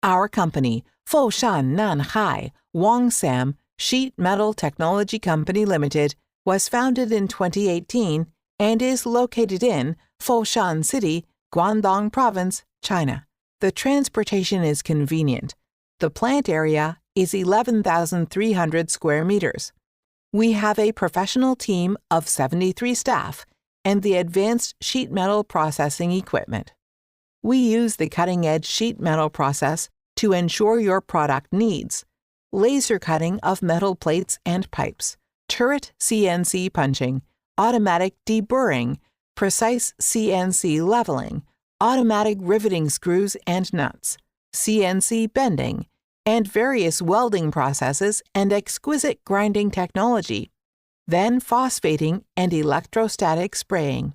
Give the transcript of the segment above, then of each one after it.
Our company, Foshan Nanhai Wongsam Sheet Metal Technology Company Limited, was founded in 2018 and is located in Foshan City, Guangdong Province, China. The transportation is convenient. The plant area is 11,300 square meters. We have a professional team of 73 staff and the advanced sheet metal processing equipment. We use the cutting-edge sheet metal process to ensure your product needs: laser cutting of metal plates and pipes, turret CNC punching, automatic deburring, precise CNC leveling, automatic riveting screws and nuts, CNC bending, and various welding processes and exquisite grinding technology, then phosphating and electrostatic spraying.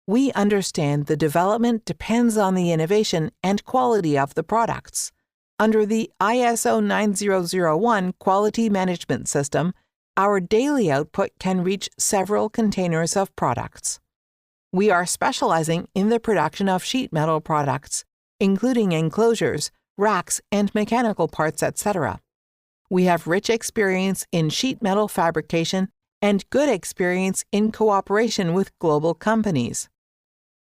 We understand the development depends on the innovation and quality of the products. Under the ISO 9001 quality management system, our daily output can reach several containers of products. We are specializing in the production of sheet metal products, including enclosures, racks, and mechanical parts, etc. We have rich experience in sheet metal fabrication and good experience in cooperation with global companies.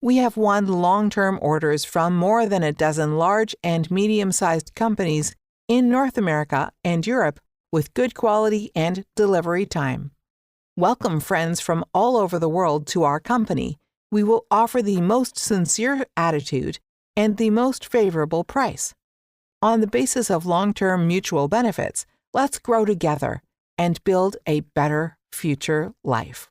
We have won long-term orders from more than a dozen large and medium-sized companies in North America and Europe with good quality and delivery time. Welcome friends from all over the world to our company. We will offer the most sincere attitude and the most favorable price. On the basis of long-term mutual benefits, let's grow together and build a better future life.